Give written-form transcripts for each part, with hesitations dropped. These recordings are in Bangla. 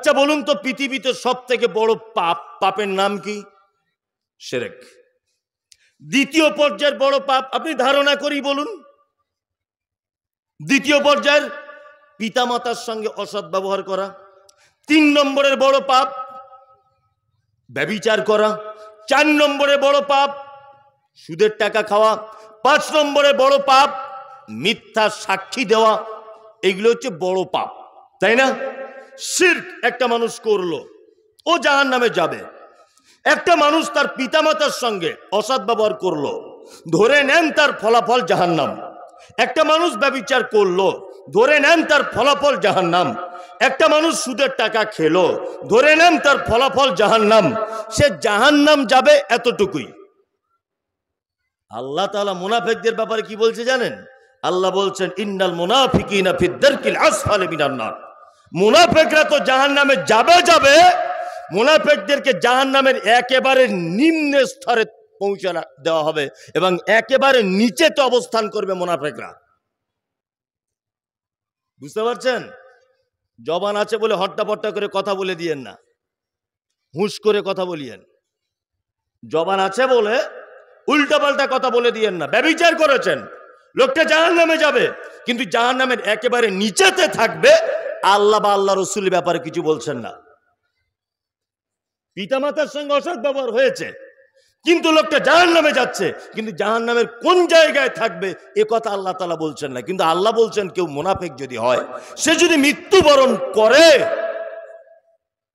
আচ্ছা বলুন তো, পৃথিবীতে সব থেকে বড় পাপের নাম কি? শিরক। দ্বিতীয় পর্যায়ের বড় পাপ আপনি ধারণা করি বলুন। দ্বিতীয় পর্যায়ের পিতামাতার সঙ্গে অসৎ ব্যবহার করা। 3 নম্বরের বড় পাপ ব্যভিচার করা। 4 নম্বরে বড় পাপ সুদের টাকা খাওয়া। 5 নম্বরে বড় পাপ মিথ্যা সাক্ষী দেওয়া। এগুলো হচ্ছে বড় পাপ, তাই না? শিরক একটা মানুষ করলো, ও জাহান্নামে যাবে। একটা মানুষ তার পিতামাতার সঙ্গে অসৎ ব্যবহার করলো, ধরে নেন তার ফলাফল জাহান্নাম। একটা মানুষ ব্যভিচার করলো, ধরে নেন তার ফলাফল জাহান্নাম। একটা মানুষ সুদের টাকা খেলো, ধরে নেন তার ফলাফল জাহান্নাম। সে জাহান্নাম যাবে, এতটুকুই। আল্লাহ তাআলা মুনাফিকদের ব্যাপারে কি বলছে জানেন? আল্লাহ বলছেন, ইন্নাল মুনাফিকিনা ফি দারকিল আসফালি মিনান নার। মুনাফিকরা তো জাহান্নামে যাবে। মুনাফিকদেরকে জাহান্নামের একেবারে নিম্ন স্তরে পৌঁছে দেওয়া হবে এবং একেবারে নিচেতে অবস্থান করবে মুনাফিকরা। বুঝতে পারছেন? জবান আছে বলে হট্টাপট্টা করে কথা বলে দিয়েন না, হুঁশ করে কথা বলিয়েন। জবান আছে বলে উল্টাপাল্টা কথা বলে দিয়েন না। ব্যভিচার করেছেন, লোকটা জাহান্নামে যাবে, কিন্তু জাহান্নামের একেবারে নিচেতে থাকবে। আল্লাহ বা আল্লাহ রসুলের ব্যাপারে কিছু বলছেন না। পিতামাতার সঙ্গে অসৎ ব্যবহার হয়েছে, কিন্তু লোকটা জাহান্নামে যাচ্ছে, কিন্তু জাহান্নামের কোন জায়গায় থাকবে এ কথা আল্লাহ তাআলা বলছেন না। কিন্তু আল্লাহ বলছেন, কেউ মুনাফিক যদি হয়, সে যদি মৃত্যুবরণ করে,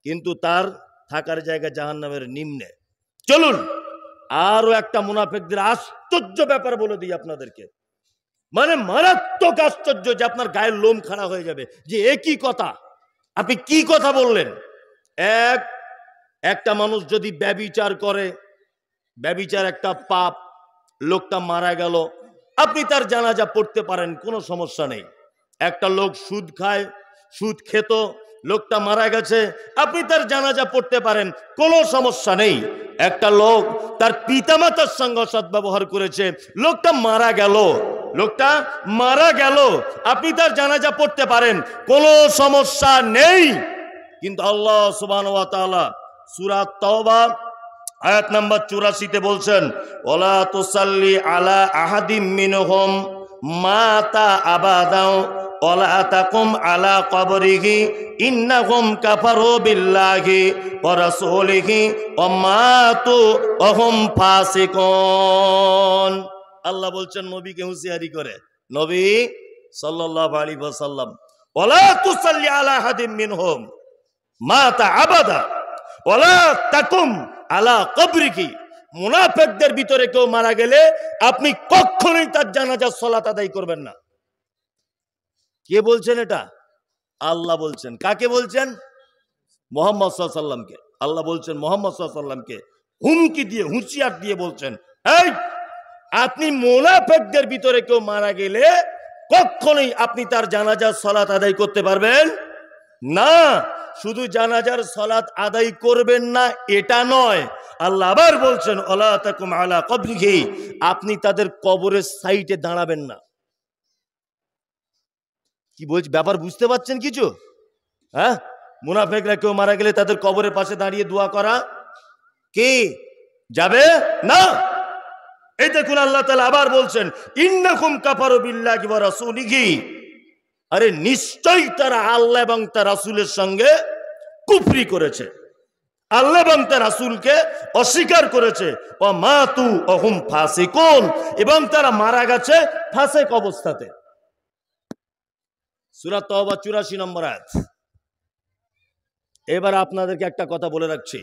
কিন্তু তার থাকার জায়গা জাহান্নামের নিম্নে। চলুন আরো একটা মুনাফিকদের আশ্চর্য ব্যাপার বলে দিই আপনাদেরকে, মানে মারাত্মক আশ্চর্য, যে আপনার গায়ের লোম খাড়া হয়ে যাবে যে একই কথা, আপনি কি কথা বললেন। একটা মানুষ যদি ব্যভিচার করে, ব্যভিচার একটা পাপ, লোকটা মারা গেল, আপনি তার জানাজা পড়তে পারেন, কোনো সমস্যা নেই। একটা লোক সুদ খায়, সুদ খেত, লোকটা মারা গেছে, আপনি তার জানাজা পড়তে পারেন, কোনো সমস্যা নেই। একটা লোক তার পিতামাতার সঙ্গে সদ্ব্যবহার করেছে, লোকটা মারা গেল, আপনি তার জানাজা পড়তে পারেন, কোনো সমস্যা নেই। কিন্তু আল্লাহ সুবহানাহু ওয়া তাআলা সূরা তাওবা আয়াত নাম্বার 84-তে বলছেন, ওয়ালা তুসাল্লি আলা আহাদিম মিনহুম মাতা আবাদাও ওয়ালা তাকুম আলা কবরিহি ইন্নাহুম কাফারু বিল্লাহি ওয়া রাসূলিহি ওয়া মাতু ওয়া হুম ফাসিকুন। আল্লাহ বলছেন নবীকে হুঁশিয়ারি করে, নবী সাল্লাল্লাহু আলাইহি ওয়াসাল্লাম, ওয়ালা তুসাল্লি আলা আহাদিম মিনহুম মাতা আবাদা ওয়ালা তাকুম আলা কবরিহি। মুনাফিকদের ভিতরে কেউ মারা গেলে আপনি কখনোই তার জানাজার সালাত আদায় করবেন না। কে বলছেন এটা? আল্লাহ বলছেন। কাকে বলছেন? মুহাম্মদ সাল্লাল্লাহু আলাইহি ওয়াসাল্লামকে। আল্লাহ বলছেন মুহাম্মদ সাল্লাল্লাহু আলাইহি ওয়াসাল্লামকে হুমকি দিয়ে, হুঁশিয়ার দিয়ে বলছেন, এই আপনি মুনাফিকদের ভিতরে কেউ মারা গেলে কখনোই আপনি তার জানাজার সালাত আদায় করতে পারবেন না। শুধু জানাজার সালাত আদায় করবেন না এটা নয়, আল্লাহ আবার বলছেন ওয়ালা তাকুম আলা কবরিহি, আপনি তাদের কবরের সাইডে দাঁড়াবেন না। কি বলছি, ব্যাপার বুঝতে পারছেন কিছু? হ্যাঁ, মুনাফিকরা কেউ মারা গেলে তাদের কবরের পাশে দাঁড়িয়ে দোয়া করা কি যাবে না। এই দেখুন আল্লাহ তাআলা আবার বলছেন, ইন্নাকুম কাফারু বিল্লাহি ওয়া রাসূলিহি, আরে নিশ্চয়ই তারা আল্লাহ এবং তার রাসূলের সঙ্গে কুফরি করেছে, আল্লাহ এবং তার রাসূলকে অস্বীকার করেছে। ওয়া মাতু ওয়া হুম ফাসিকুন, এবং তারা মারা গেছে ফাসিক অবস্থাতে। সূরা তাওবা 84 নম্বর আয়াত। এবার আপনাদেরকে একটা কথা বলে রাখছি,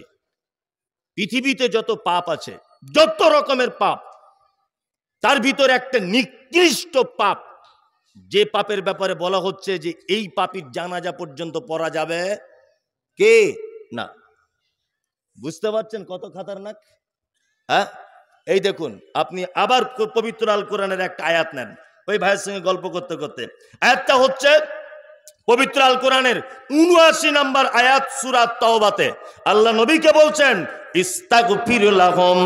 পৃথিবীতে যত পাপ আছে, যত রকমের পাপ, তার ভিতরে একটা নিকৃষ্ট পাপ, যে পাপের ব্যাপারে বলা হচ্ছে যে এই পাপীর জানাজা পর্যন্ত পড়া যাবে কে না। বুঝতে পারছেন কত খতরনাক? হ্যাঁ, এই দেখুন, আপনি আবার পবিত্র আল কোরআনের একটা আয়াত নেন, ওই ভাইয়ের সঙ্গে গল্প করতে করতে। আয়াতটা হচ্ছে পবিত্র আল কোরআনের ৭৯ নম্বর আয়াত, সূরা তাওবাতে। আল্লাহ নবীকে বলছেন, ইস্তাগফির লাহুম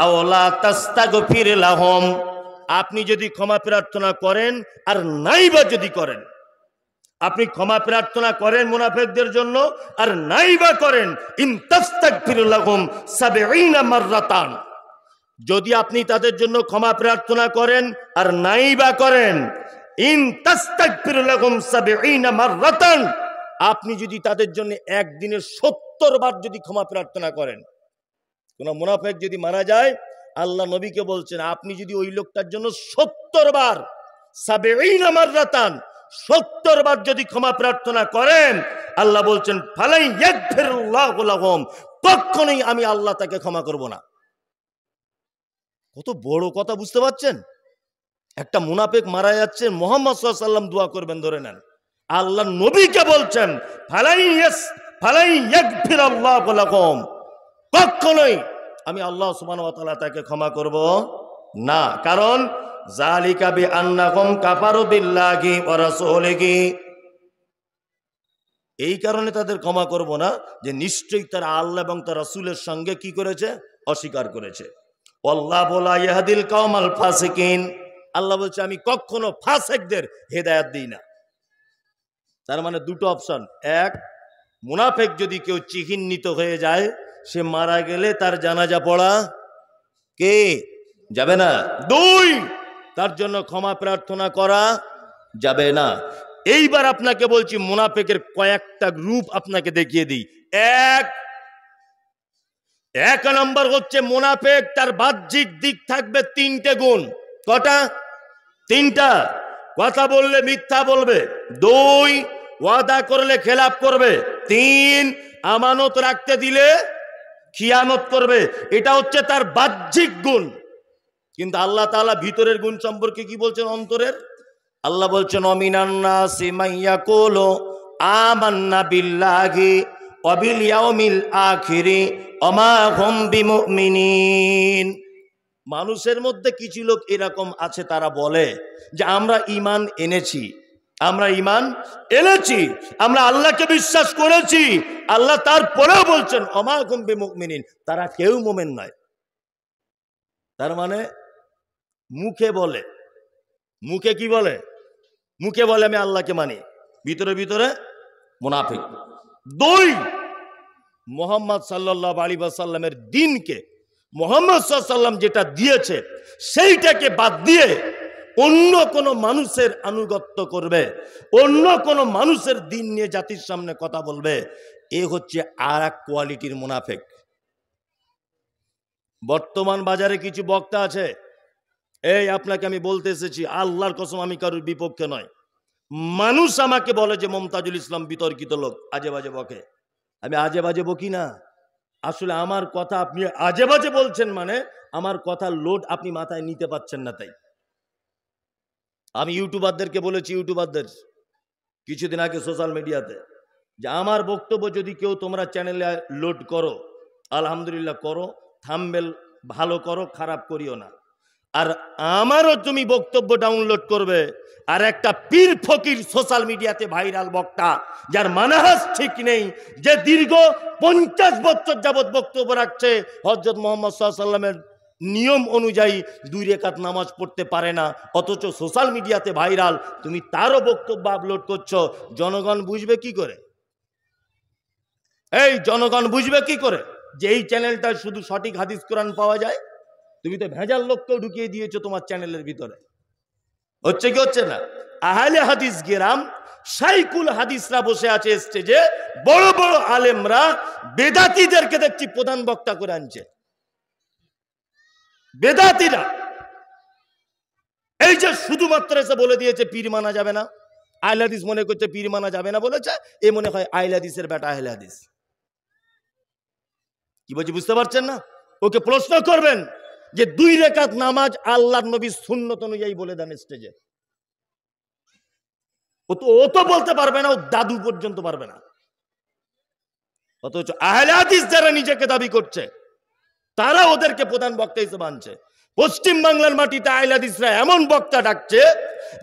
আও লা তাস্তাগফির লাহুম, আপনি যদি ক্ষমা প্রার্থনা করেন আর নাই বা যদি করেন, আপনি ক্ষমা প্রার্থনা করেন মুনাফিকদের জন্য, আর নাইবা করেন ইন তাস্তাগফিরু লাহুম ৭০ মাররাতান, যদি আপনি তাদের জন্য ক্ষমা প্রার্থনা করেন আর নাইবা করেন ইন তাস্তাগফিরু লাহুম ৭০ মাররাতান, আপনি যদি তাদের জন্য একদিনে ৭০ বার যদি ক্ষমা প্রার্থনা করেন, কোন মুনাফিক যদি মারা যায়, আল্লাহ নবীকে বলছেন আপনি যদি ওই লোকটার জন্য ৭০ বার ৭০ মাররাতান ৭০ বার যদি ক্ষমা প্রার্থনা করেন, আল্লাহ বলছেন ফালাই ইয়াগফিরুল্লাহু লাহুম, কখনোই আমি আল্লাহ তাকে ক্ষমা করব না। কত বড় কথা বুঝতে পারছেন? একটা মুনাফিক মারা যাচ্ছে, মুহাম্মদ সাল্লাল্লাহু আলাইহি ওয়াসাল্লাম দোয়া করবেন, ধরে নেন। আল্লাহ নবীকে বলছেন ফালাই ইয়াগফিরুল্লাহু লাহুম, কখনোই আমি আল্লাহ সুবহানাহু ওয়া তাআলা তাকে ক্ষমা করব না। কারণ যালিকা বিআন্নাহুম কাফারু বিল্লাহি ওয়া রাসূলিহি, এই কারণে তাদের ক্ষমা করব না যে নিশ্চয়ই তারা আল্লাহ এবং তার রাসূলের সঙ্গে কি করেছে? অস্বীকার করেছে। আল্লাহু লা ইয়াহদিল কওমাল ফাসিকিন, আল্লাহ বলছে আমি কখনো ফাসিকদের হেদায়েত দিই না। তার মানে দুটো অপশন, এক, মুনাফিক যদি কেউ চিহ্নিত হয়ে যায়, সে মারা গেলে তার জানাজা পড়া কে যাবে না। দুই, তার জন্য ক্ষমা প্রার্থনা করা যাবে না। এইবার আপনাকে বলছি মুনাফিকের কয়েকটা রূপ আপনাকে দেখিয়ে দিই। এক নম্বর হচ্ছে মুনাফিক তার বাহ্যিক দিক থাকবে 3টে গুণ। কটা? 3টা। কথা বললে মিথ্যা বলবে। 2, ওয়াদা করলে খেলাপ করবে। 3, আমানত রাখতে দিলে খিয়ানত করবে। এটা হচ্ছে তার বাহ্যিক গুণ। কিন্তু আল্লাহ তাআলা ভিতরের গুণ সম্পর্কে কি বলছেন? অন্তরের। আল্লাহ বলছেন অমিনান নাসি মাইয়াকুলু আমান্না বিল্লাহি ওয়া বিল ইয়াউমিল আখিরি ওয়া মা হুম বিমুমিনিন। মানুষের মধ্যে কিছু লোক এরকম আছে, তারা বলে যে আমরা ঈমান এনেছি, আমরা আল্লাহকে বিশ্বাস করেছি। আল্লাহ তারপরেও বলছেন ওয়া মা হুম বিমুমিনিন, তারা কেউ মুমিন নয়। তার মানে মুখে বলে, মুখে কি বলে? মুখে বলে আমি আল্লাহকে মানি, ভিতরে ভিতরে মুনাফিক। 2, মুহাম্মদ সাল্লাল্লাহু আলাইহি ওয়াসাল্লামের দ্বীনকে, মুহাম্মদ সাল্লাল্লাহু আলাইহি ওয়াসাল্লাম যেটা দিয়েছে সেইটাকে বাদ দিয়ে অন্য কোন মানুষের আনুগত্য করবে, অন্য কোন মানুষের দ্বীন নিয়ে জাতির সামনে কথা বলবে। এ হচ্ছে আর এক কোয়ালিটির মুনাফিক। বর্তমান বাজারে কিছু বক্তা আছে, এই আপনাকে আমি বলতে এসেছি, আল্লাহর কসম আমি কারোর বিপক্ষে নয়। মানুষ আমাকে বলে যে মমতাজুল ইসলাম বিতর্কিত লোক, আজে বাজে বকে। আমি আজে বাজে বকি না, আসলে আমার কথা আপনি আজে বাজে বলছেন, মানে আমার কথার লোড আপনি মাথায় নিতে পারছেন না। তাই আমি ইউটিউবারদেরকে বলেছি, ইউটিউবারদের কিছুদিন আগে সোশ্যাল মিডিয়াতে, যে আমার বক্তব্য যদি কেউ তোমরা চ্যানেলে লোড করো, আলহামদুলিল্লাহ করো, থাম্বনেল ভালো করো, খারাপ করিও না। আর আমারও তুমি বক্তব্য ডাউনলোড করবে, আর একটা পীর ফকির সোশ্যাল মিডিয়াতে ভাইরাল বক্তা, যার মানহাজ ঠিক নেই, যে দীর্ঘ 50 বছর যাবৎ বক্তব্য রাখছে, হযরত মুহাম্মদ সাল্লাল্লাহু আলাইহি ওয়াসাল্লামের নিয়ম অনুযায়ী 2 রাকাত নামাজ পড়তে পারে না, অথচ সোশ্যাল মিডিয়াতে ভাইরাল, তুমি তারও বক্তব্য আপলোড করছো। জনগণ বুঝবে কি করে? এই জনগণ বুঝবে কি করে যে এই চ্যানেলটায় শুধু সঠিক হাদিস কোরআন পাওয়া যায়? তুমি তো ভেজাল লোককেও ঢুকিয়ে দিয়েছো তোমার চ্যানেলের ভিতরে। হচ্ছে কি হচ্ছে না? আহলে হাদিস গেরাম, শাইখুল হাদিসরা বসে আছে স্টেজে, বড় বড় আলেমরা বেদাতীদেরকে দেখছি প্রধান বক্তা করে আনছে। বেদাতীরা এই যে শুধুমাত্র এসে বলে দিয়েছে পীর মানা যাবে না, আহলে হাদিস মনে করছে পীর মানা যাবে না বলেছে, এ মনে হয় আহলে হাদিসের বেটা আহলে হাদিস। কি বলছি বুঝতে পারছেন না? ওকে প্রশ্ন করবেন যে 2 রাকাত নামাজ আল্লাহর নবীর সুন্নত অনুযায়ী বলে দেন স্টেজে। ও তো বলতে পারবে না, ও দাদু পর্যন্ত পারবে না। অথচ আহলে হাদিস যারা নিজেকে দাবি করছে, তারা ওদেরকে প্রধান বক্তা হিসেবে আনছে। পশ্চিম বাংলার মাটিতে আহলে হাদিসরা এমন বক্তা ডাকছে,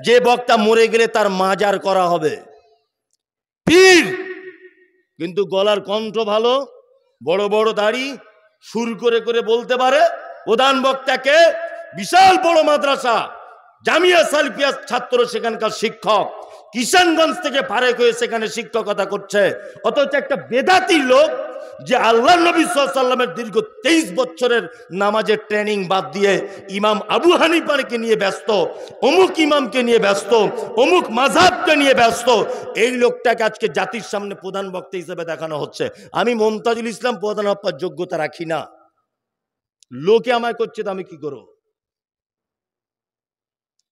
যে বক্তা মরে গেলে তার মাজার করা হবে। পীর কিন্তু গলার কণ্ঠ ভালো, বড় বড় দাড়ি, সুর করে করে বলতে পারে। প্রধান বক্তাকে বিশাল বড় মাদ্রাসা, জামিয়া সালফিয়া ছাত্র, সেখানকার শিক্ষক, কিষানগঞ্জ থেকে ফারেক হয়ে সেখানে শিক্ষকতা করছে, অথচ একটা বেদাতি লোক যে আল্লাহ নবী সাল্লাল্লাহু আলাইহি ওয়াসাল্লামের দীর্ঘ 23 বছরের নামাজের ট্রেনিং বাদ দিয়ে ইমাম আবু হানিফাকে নিয়ে ব্যস্ত, অমুক ইমামকে নিয়ে ব্যস্ত, অমুক মাযহাবকে নিয়ে ব্যস্ত, এই লোকটাকে আজকে জাতির সামনে প্রধান বক্তা হিসেবে দেখানো হচ্ছে। আমি মুমতাজুল ইসলাম প্রধান হওয়ার যোগ্যতা রাখি না, লোকে আমায় করছে, তো আমি কি করব?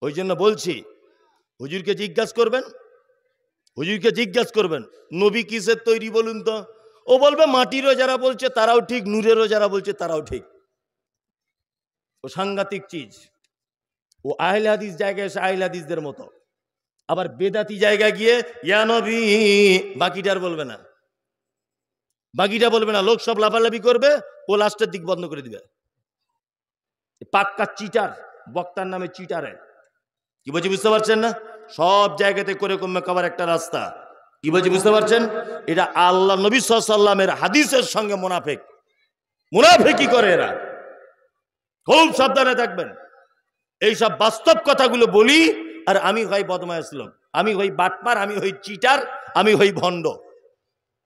ওই জন্য বলছি, হুজুরকে জিজ্ঞাসা করবেন, হুজুরকে জিজ্ঞাসা করবেন নবী কিসের তৈরি বলুন তো, ও বলবে মাটিরও যারা বলছে তারাও ঠিক, নূরেরও যারা বলছে তারাও ঠিক। ও সাংঘাতিক চিজ। ও আহলে হাদিস জায়গায় এসে আহলে হাদিসদের মতো, আবার বেদাতি জায়গায় গিয়ে ইয়া নবী, বাকিটার বলবে না, বাকিটা বলবে না, লোক সব লাফালাফি করবে, ও লাস্টের দিক বন্ধ করে দিবে। পাক্কা চিটার, বক্তার নামে চিটারে। কি বলছি বুঝতে পারছেন না? সব জায়গাতে করে কমে খাবার একটা রাস্তা। কি বলছি বুঝতে পারছেন? এটা আল্লাহ নবী সাল্লাল্লাহু আলাইহি ওয়াসাল্লামের হাদিসের সঙ্গে মুনাফিক, মুনাফিকি করে এরা। খুব সাবধানে থাকবেন। এইসব বাস্তব কথাগুলো বলি, আর আমি হই বদমায়েশ লোক, আমি হই বাটপার, আমি হই চিটার, আমি হই ভণ্ড।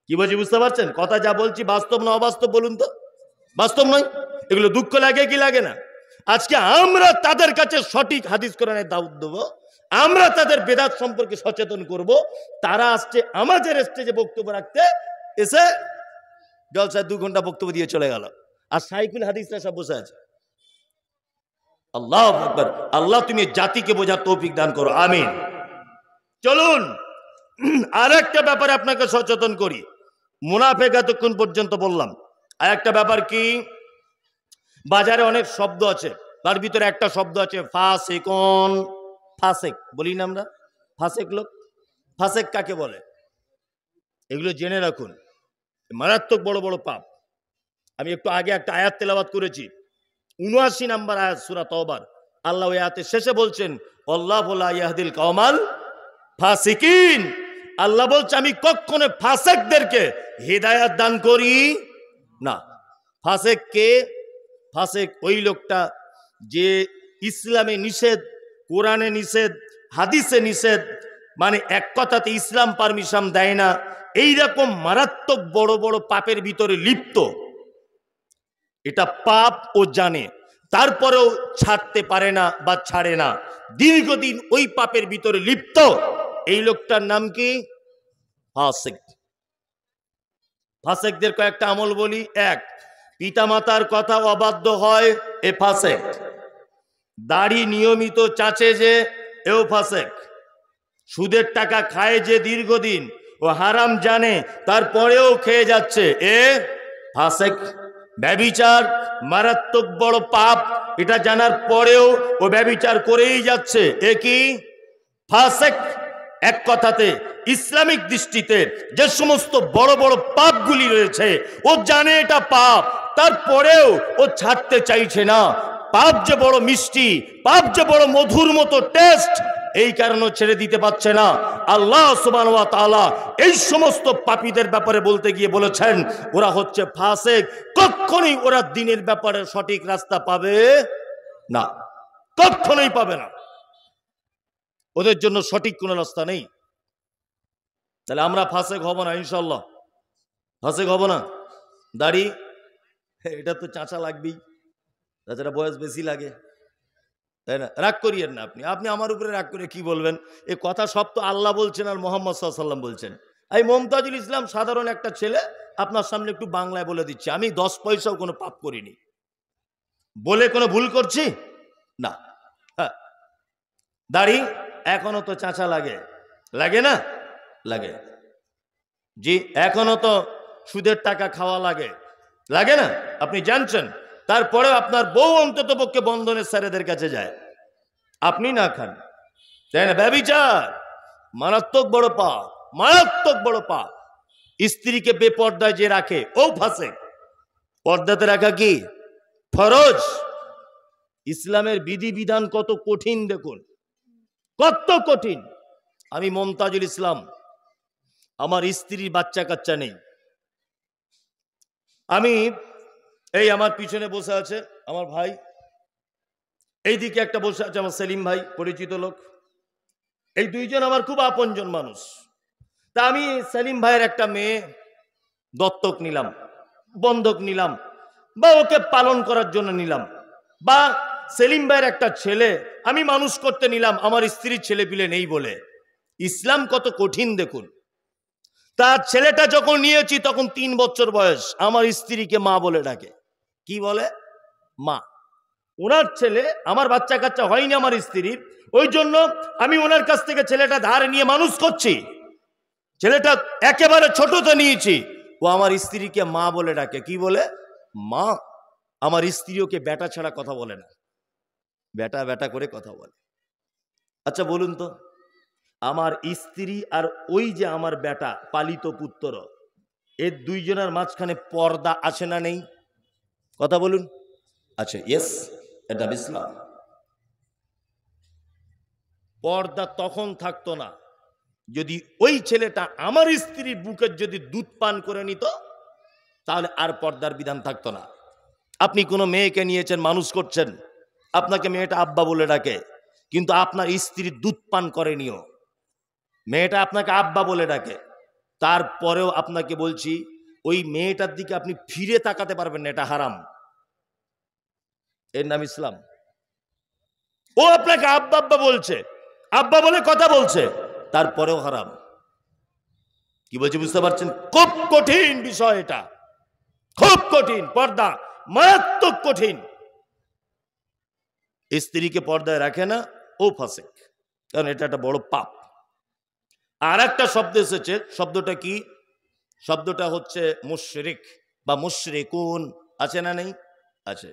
কি বলছি বুঝতে পারছেন? কথা যা বলছি বাস্তব না অবাস্তব বলুন তো? বাস্তব নয়? এগুলো দুঃখ লাগে কি লাগে না? আজকে আমরা তাদের কাছে সঠিক হাদিস কোরআনের দাওয়াত দেব, আমরা তাদের বেদাত সম্পর্কে সচেতন করব। তারা আসছে আমাদের স্টেজে বক্তব্য রাখতে, এসে জলসায় 2 ঘন্টা বক্তব্য দিয়ে চলে গেল, আর সাইকুল হাদিসরা সব বসে আছে। আল্লাহু আকবার। আল্লাহ তুমি জাতিকে বোঝার তৌফিক দান করো, আমিন। চলুন আরেকটা ব্যাপারে আপনাকে সচেতন করি। মুনাফিক এতক্ষণ পর্যন্ত বললাম, আর একটা ব্যাপার কি, বাজারে অনেক শব্দ আছে, তার ভিতরে একটা শব্দ আছে ফাসিকুন। ফাসেক বলি না আমরা, ফাসেক লোক। ফাসেক কাকে বলে? এগুলো জেনে রাখুন, মারাত্মক বড় বড় পাপ। আমি একটু আগে একটা আয়াত তেলাওয়াত করেছি, ৭৯ নম্বর আয়াত সূরা তওবার। আল্লাহ ওই আয়াতের শেষে বলছেন আল্লাহু লা ইয়াহদিল কওমাল ফাসিকিন। আল্লাহ বলছে আমি কখনো ফাসেকদেরকে হিদায়াত দান করি না। ফাসেক কে? ফাসেক ওই লোকটা যে ইসলামে নিষেধ, কোরআনে নিষেধ, হাদিসে নিষেধ, মানে এক কথাতে ইসলাম পারমিশন দেয় না, এইরকম মারাত্মক বড় বড় পাপের ভিতরে লিপ্ত। এটা পাপ ও জানে, তারপরেও ছাড়তে পারে না বা ছাড়ে না, দীর্ঘদিন ওই পাপের ভিতরে লিপ্ত। এই লোকটার নাম কি? ফাসেক। ফাসেকদের কয়েকটা আমল বলি। 1, পিতামাতার কথা অবাধ্য হয়, এ ফাসেক। দাড়ি নিয়মিত চাচে যে, এও ফাসেক। সুদের টাকা খায় যে দীর্ঘদিন, ও হারাম জানে তারপরেও খেয়ে যাচ্ছে, এ ফাসেক। ব্যভিচার মারাত্মক বড় পাপ, এটা জানার পরেও ও ব্যভিচার করেই যাচ্ছে, এ কি? ফাসেক। এক কথাতে ইসলামিক দৃষ্টিতে যে সমস্ত বড় বড় পাপগুলি রয়েছে, ও জানে এটা পাপ, তারপরেও ও ছাড়তে চাইছে না। পাপ যে বড় মিষ্টি, পাপ যে বড় মধুর মতো টেস্ট, এই কারণে ছেড়ে দিতে পারছে না। আল্লাহ সুবহানাহু ওয়া তাআলা এই সমস্ত পাপীদের ব্যাপারে বলতে গিয়ে বলেছেন ওরা হচ্ছে ফাসেক। কখনোই ওরা দ্বীনের ব্যাপারে সঠিক রাস্তা পাবে না, কখনোই পাবে না। ওদের জন্য সঠিক কোনো রাস্তা নেই। তাহলে আমরা ফাসেক হব না ইনশাল্লাহ, ফাসেক হব না। দাড়ি, এটা তো চাচা লাগবেই, তাছাড়া বয়স বেশি লাগে, তাই না? রাগ করিয়েন না আপনি, আপনি আমার উপরে রাগ করে কি বলবেন? এ কথা সব তো আল্লাহ বলছেন আর মুহাম্মদ সাল্লাল্লাহু আলাইহি ওয়াসাল্লাম বলছেন। এই মুমতাজুল ইসলাম সাধারণ একটা ছেলে, আপনার সামনে একটু বাংলায় বলে দিচ্ছি, আমি 10 পয়সাও কোনো পাপ করিনি, বলে কোনো ভুল করছি না। হ্যাঁ, দাড়ি এখনো তো চাচা লাগে, লাগে না? লাগে। জি, এখনো তো সুদের টাকা খাওয়া লাগে, লাগে না? আপনি জানছেন, তারপরেও আপনার বউ অন্তত পক্ষে বন্ধনের স্যারেদের কাছে যায়, আপনি না খান, তাই না? ব্যভিচার মারাত্মক বড় পাপ, মারাত্মক বড় পাপ। স্ত্রীকে বেপর্দায় যে রাখে, ও ফাসেক। পর্দাতে রাখা কি ফরজ? ইসলামের বিধিবিধান কত কঠিন দেখুন, কত কঠিন। আমি মুমতাজুল ইসলাম, আমার স্ত্রীর বাচ্চা কাচ্চা নেই। আমি এই আমার পিছনে বসে আছে আমার ভাই, এইদিকে একটা বসে আছে আমার সেলিম ভাই, পরিচিত লোক। এই দুইজন আমার খুব আপনজন মানুষ। তা আমি সেলিম ভাইয়ের একটা মেয়ে দত্তক নিলাম, বন্ধক নিলাম, বা ওকে পালন করার জন্য নিলাম, বা সেলিম ভাইয়ের একটা ছেলে আমি মানুষ করতে নিলাম, আমার স্ত্রীর ছেলে পিলে নেই বলে। ইসলাম কত কঠিন দেখুন। তার ছেলেটা যখন নিয়েছি তখন 3 বছর বয়স, আমার স্ত্রীকে মা বলে ডাকে। কি বলে? মা। ওনার ছেলে, আমার বাচ্চা কাচ্চা হয়নি আমার স্ত্রীর, ওই জন্য আমি ওনার কাছ থেকে ছেলেটা ধার নিয়ে মানুষ করছি। ছেলেটা একেবারে ছোটতে নিয়েছি, ও আমার স্ত্রীকে মা বলে ডাকে। কি বলে? মা। আমার স্ত্রী ওকে বেটা ছাড়া কথা বলে না, বেটা বেটা করে কথা বলে। আচ্ছা বলুন তো, আমার স্ত্রী আর ওই যে আমার বেটা পালিত পুত্র, এর দুইজনের মাঝখানে পর্দা আছে না নেই? কথা বলুন। আচ্ছা, ইয়েস, এটা ইসলাম। পর্দা তখন থাকতো না যদি ওই ছেলেটা আমার স্ত্রীর বুকের যদি দুধ পান করে নিত, তাহলে আর পর্দার বিধান থাকতো না। আপনি কোনো মেয়েকে নিয়েছেন, মানুষ করছেন, আপনাকে মেয়েটা আব্বা বলে ডাকে, কিন্তু আপনার স্ত্রীর দুধ পান করেনিও, মেয়েটা আপনাকে আব্বা বলে ডাকে, তারপরেও আপনাকে বলছি ওই মেয়েটার দিকে আপনি ফিরে তাকাতে পারবেন না, এটা হারাম। এর নাম ইসলাম। ও আপনাকে আব্বা আব্বা বলছে, আব্বা বলে কথা বলছে, তারপরেও হারাম। কি বলছি বুঝতে পারছেন? খুব কঠিন বিষয় এটা, খুব কঠিন। পর্দা মারাত্মক কঠিন। স্ত্রীকে পর্দায় রাখে না, ও ফাসিক, কারণ এটা একটা বড় পাপ। আর একটা শব্দ এসেছে, শব্দটা কি? শব্দটা হচ্ছে মুশরিক বা মুশরিকুন। আছে না নেই? আছে।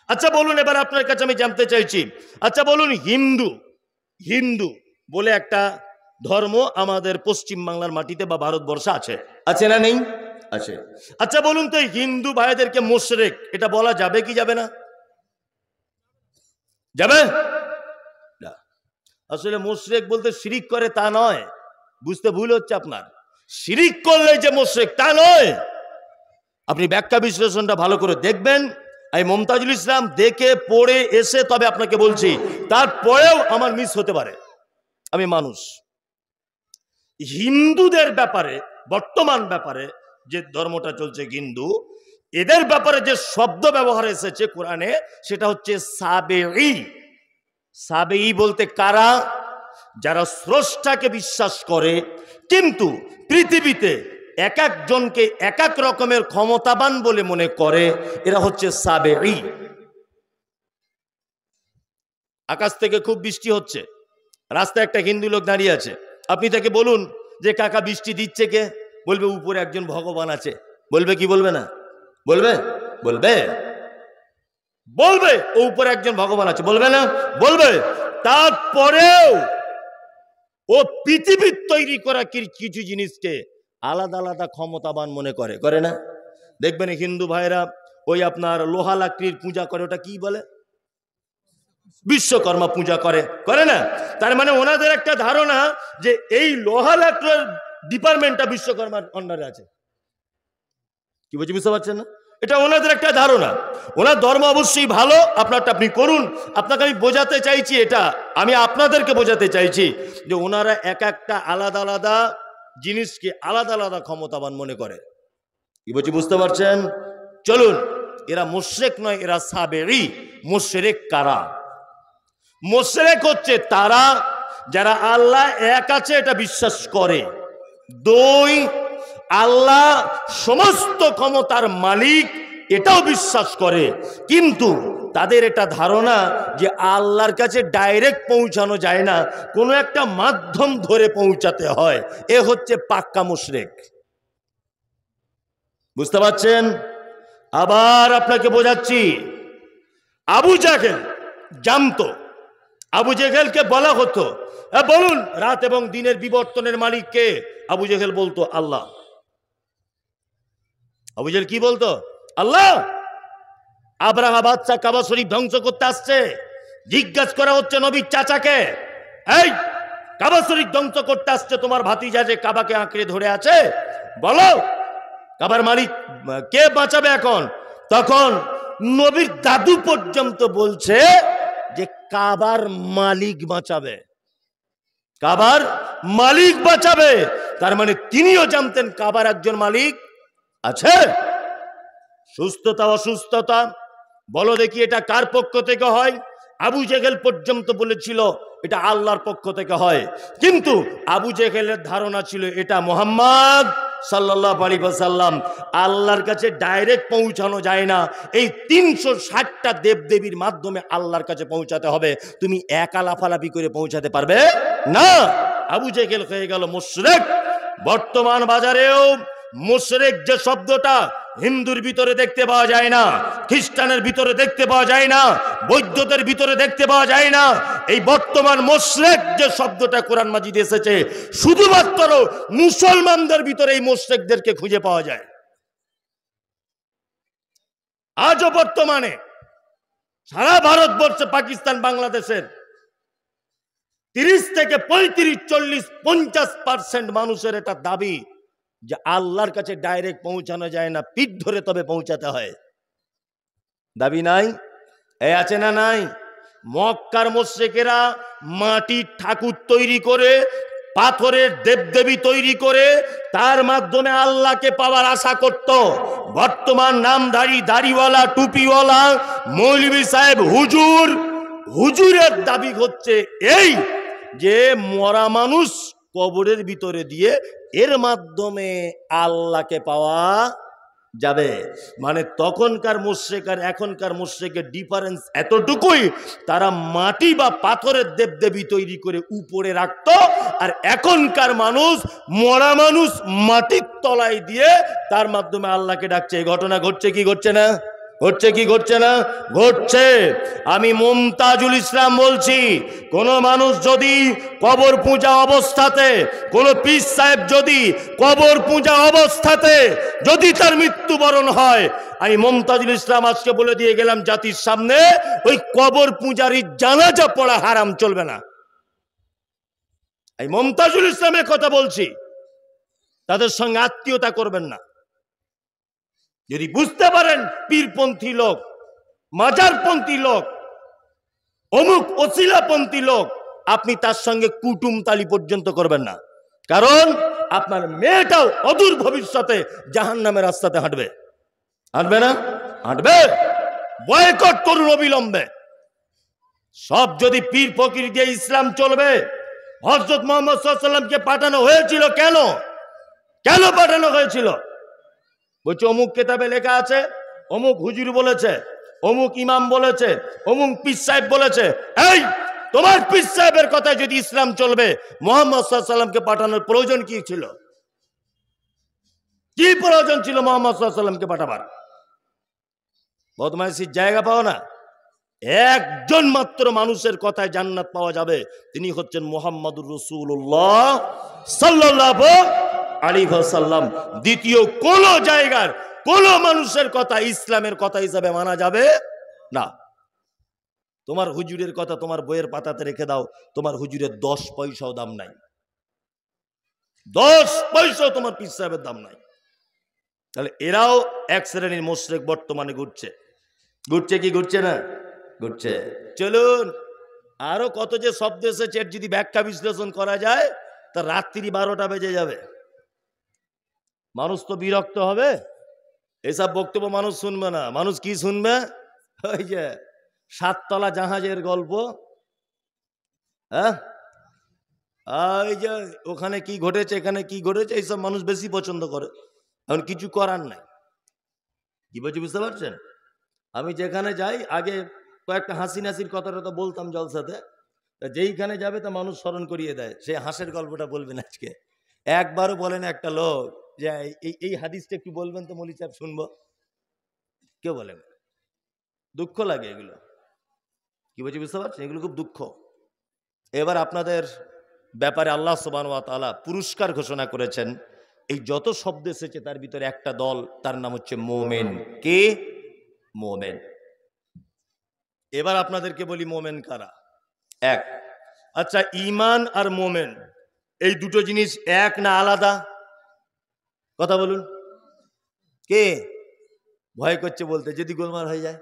আচ্ছা বলুন, এবার আপনার কাছে আমি জানতে চাইছি, আচ্ছা বলুন, হিন্দু হিন্দু বলে একটা ধর্ম আমাদের পশ্চিম বাংলার মাটিতে বা ভারতবর্ষে আছে, আছে না নেই? আছে। আচ্ছা বলুন তো, হিন্দু ভাইদেরকে মুশরিক এটা বলা যাবে কি যাবে না? যাবে না। আসলে মুশরিক বলতে শিরিক করে তা নয়, বুঝতে ভুল হচ্ছে আপনার। শিরিক করলে যে মুশরিক তা নয়। আপনি ব্যাখ্যা বিশ্লেষণটা ভালো করে দেখবেন। আমি মমতাজুল ইসলাম দেখে পড়ে এসে তবে আপনাকে বলছি, তারপরেও আমার মিস হতে পারে, আমি মানুষ। হিন্দুদের ব্যাপারে, বর্তমান ব্যাপারে যে ধর্মটা চলছে হিন্দু, এদের ব্যাপারে যে শব্দ ব্যবহার এসেছে কোরআনে, সেটা হচ্ছে সাবেঈ। সাবেঈ বলতে কারা? যারা স্রষ্টাকে বিশ্বাস করে, কিন্তু পৃথিবীতে এক একজনকে এক এক রকমের ক্ষমতাবান বলে মনে করে, এরা হচ্ছে সাবেঈ। আকাশ থেকে খুব বৃষ্টি হচ্ছে, রাস্তায় একটা হিন্দু লোক দাঁড়িয়ে আছে, আপনি তাকে বলুন যে কাকা বৃষ্টি দিচ্ছে কে? বলবে উপরে একজন ভগবান আছে। বলবে কি বলবে না? বলবে, বলবে, বলবে ও উপরে একজন ভগবান আছে, বলবে না? বলবে। তারপরেও ও পৃথিবীর তৈরি করা কিছু জিনিসকে আলাদা আলাদা ক্ষমতাবান মনে করে, করে না? দেখবেন হিন্দু ভাইরা ওই আপনার লোহা লাকড়ির পূজা করে, ওটা কি বলে? বিশ্বকর্মা পূজা করে, করে না? তার মানে ওনাদের একটা ধারণা যে এই লোহা লাকড়ির ডিপার্টমেন্টটা বিশ্বকর্মার আন্ডারে আছে। কি বলছি বুঝতে পারছেন না? এটা ওনাদের একটা ধারণা। ওনার ধর্ম অবশ্যই ভালো, আপনারটা আপনি করুন। আপনাকে আমি বোঝাতে চাইছি, এটা আমি আপনাদেরকে বোঝাতে চাইছি যে ওনারা এক একটা আলাদা আলাদা জিনিসকে আলাদা আলাদা ক্ষমতাবান মনে করে। কি বলছি বুঝতে পারছেন? চলুন, এরা মুশরিক নয়, এরা সাবেঈ। মুশরিক কারা? মুশরিক হচ্ছে তারা যারা আল্লাহ এক আছে এটা বিশ্বাস করে, দুই আল্লাহ সমস্ত ক্ষমতার মালিক এটাও বিশ্বাস করে, কিন্তু তাদের এটা ধারণা যে আল্লাহর কাছে ডাইরেক্ট পৌঁছানো যায় না, কোনো একটা মাধ্যম ধরে পৌঁছাতে হয়। এ হচ্ছে পাক্কা মুশরিক। বুঝতে পারছেন? আবার আপনাকে বোঝাচ্ছি, আবু জাহেল জানতো, আবু জেহেলকে বলা হতো বলুন রাত এবং দিনের বিবর্তনের মালিক কে? আবু জেহেল বলতো আল্লাহ। আবু জেহেল কি বলতো? আল্লাহ। আব্রাহা বাদশা কাবা শরীফ ধ্বংস করতে আসছে, জিজ্ঞাসা করা হচ্ছে নবীর চাচাকে, এই কাবা শরীফ ধ্বংস করতে আসছে তোমার ভাতিজা যে কাবাকে আঁকড়ে ধরে আছে, বলো কাবার মালিক কে বাঁচাবে এখন? তখন নবীর দাদু পর্যন্ত বলছে যে কাবার মালিক বাঁচাবে। কাবার মালিক বাঁচাবে। তার মানে তিনিও জানতেন কাবার একজন মালিক আছে। সুস্থতা অসুস্থতা বলো দেখি এটা কার পক্ষ থেকে হয়? আবু জেহেল পর্যন্ত বলেছিল এটা আল্লাহর পক্ষ থেকে হয়, কিন্তু আবু জেহেলের ধারণা ছিল এটা মুহাম্মদ সাল্লাল্লাহু আলাইহি ওয়াসাল্লাম। আল্লাহর কাছে ডাইরেক্ট পৌঁছানো যায় না, এই 360টা দেবদেবীর মাধ্যমে আল্লাহর কাছে পৌঁছাতে হবে। তুমি একা লাফালাফি করে পৌঁছাতে পারবে না। আবু জেহেল হয়ে গেল মুশরিক। বর্তমান বাজারেও মুশরিক যে শব্দটা হিন্দুর ভিতরে দেখতে পাওয়া যায় না, খ্রিস্টানের ভিতরে দেখতে পাওয়া যায় না, বৌদ্ধদের ভিতরে দেখতে পাওয়া যায় না। এই বর্তমান মুশরিক যে শব্দটা কোরআন মাজিদে এসেছে, শুধুমাত্র মুসলমানদের ভিতরে এই মুশরিকদেরকে খুঁজে পাওয়া যায়। আজও বর্তমানে সারা ভারতবর্ষে, পাকিস্তান, বাংলাদেশের 30 থেকে 35, 40, 50% মানুষের এটা দাবি যে আল্লাহর কাছে ডাইরেক্ট পৌঁছানো যায় না, পিঠ ধরে তবে পৌঁছাতে হয়। দাবি নাই? এই আছে না নাই? মক্কার মুশরিকেরা মাটির ঠাকুর তৈরি করে, পাথরের দেবদেবী তৈরি করে তার মাধ্যমে আল্লাহকে পাওয়ার আশা করত। বর্তমান নামধারী, দাড়িওয়ালা, টুপিওয়ালা মৌলভী সাহেব, হুজুরের দাবি হচ্ছে এই যে মরা মানুষ কবরের ভিতরে দিয়ে এর মাধ্যমে আল্লাহকে পাওয়া যাবে। মানে তখনকার মুশরিক আর এখনকার মুশরিকের ডিফারেন্স এতটুকুই, তারা মাটি বা পাথরের দেবদেবী তৈরি করে উপরে রাখতো, আর এখনকার মানুষ মরা মানুষ মাটির তলায় দিয়ে তার মাধ্যমে আল্লাহকে ডাকছে। এই ঘটনা ঘটছে কি ঘটছে না? ঘটছে কি ঘটছে না? ঘটছে। আমি মুমতাজুল ইসলাম বলছি, কোন মানুষ যদি কবর পূজা অবস্থাতে, কোন পীর সাহেব যদি কবর পূজা অবস্থাতে যদি তার মৃত্যুবরণ হয়, আমি মুমতাজুল ইসলাম আজকে বলে দিয়ে গেলাম জাতির সামনে, ওই কবর পূজারী জানাজা পড়া হারাম, চলবে না। এই মুমতাজুল ইসলামের কথা বলছি, তাদের সঙ্গে আত্মীয়তা করবেন না। যদি বুঝতে পারেন পীরপন্থী লোক, মাজারপন্থী লোক, অমুক ওসিলাপন্থী লোক, আপনি তার সঙ্গে কুটুমতালি পর্যন্ত করবেন না। কারণ আপনার মেয়েটাও অদূর ভবিষ্যতে জাহান্নামের রাস্তাতে হাঁটবে। হাঁটবে না? হাঁটবে। বয়কট করুন অবিলম্বে। সব যদি পীর ফকির দিয়ে ইসলাম চলবে, হযরত মুহাম্মদ সাল্লাল্লাহু আলাইহি ওয়াসাল্লামকে পাঠানো হয়েছিল কেন? কেন পাঠানো হয়েছিল? বলছে অমুক কেতাবে লেখা আছে, অমুক হুজুর বলেছে, অমুক ইমাম বলেছে, অমুক পীর সাহেব বলেছে। এই তোমার পীর সাহেবের কথায় যদি ইসলাম চলবে, মুহাম্মদ সাল্লাল্লাহু আলাইহি ওয়াসাল্লামকে পাঠানোর প্রয়োজন কি ছিল? কি প্রয়োজন ছিল মুহাম্মদ সাল্লাল্লাহু আলাইহি ওয়াসাল্লামকে পাঠাবার? বদমাইশির জায়গা পাও না। একজন মাত্র মানুষের কথায় জান্নাত পাওয়া যাবে, তিনি হচ্ছেন মুহাম্মাদুর রাসূলুল্লাহ সাল্লাল্লাহু আলাইহি ওয়াসাল্লাম। দ্বিতীয় কোন জায়গার কোন মানুষের কথা ইসলামের কথা হিসাবে মানা যাবে না। তোমার হুজুরের কথা তোমার বইয়ের পাতাতে রেখে দাও, তোমার হুজুরের 10 পয়সাও দাম নাই। 10 পয়সাও তোমার পীর সাহেবের দাম নাই। তাহলে এরাও এক শ্রেণীর মুশরিক বর্তমানে ঘুরছে। ঘুরছে কি ঘুরছে না? ঘুরছে। চলুন, আরো কত যে শব্দ এসেছে, যদি ব্যাখ্যা বিশ্লেষণ করা যায় তা রাত্রি 12টা বেজে যাবে। মানুষ তো বিরক্ত হবে, এসব বক্তব্য মানুষ শুনবে না। মানুষ কি শুনবে? ওই যে 7 তলা জাহাজের গল্প, হ্যাঁ, ওই যে ওখানে কি ঘটেছে, এখানে কি ঘটেছে, এইসব মানুষ বেশি পছন্দ করে। এখন কিছু করার নাই। কি বলছি বুঝতে পারছেন? আমি যেখানে যাই আগে কয়েকটা হাসি নাসির কথাটা তো বলতাম জলসাতে, যেইখানে যাবে তা মানুষ স্মরণ করিয়ে দেয়। সেই হাসের গল্পটা বলবেন আজকে। একবারও বলেন একটা লোক যে এই হাদিসটা একটু বলবেন তো মৌলী সাহেব, শুনবো। কেউ বলেন। দুঃখ লাগে এগুলো। কি বলছি বুঝতে পারছেন? এগুলো খুব দুঃখ। এবার আপনাদের ব্যাপারে আল্লাহ সুবহানাহু ওয়া তাআলা পুরস্কার ঘোষণা করেছেন। এই যত শব্দ এসেছে তার ভিতরে একটা দল, তার নাম হচ্ছে মোমেন। কে? মোমেন। এবার আপনাদেরকে বলি মোমেন কারা। এক, আচ্ছা, ঈমান আর মোমেন এই দুটো জিনিস এক না আলাদা? কথা বলুন। কে? ভয় করছে বলতে, যদি গোলমাল হয়ে যায়,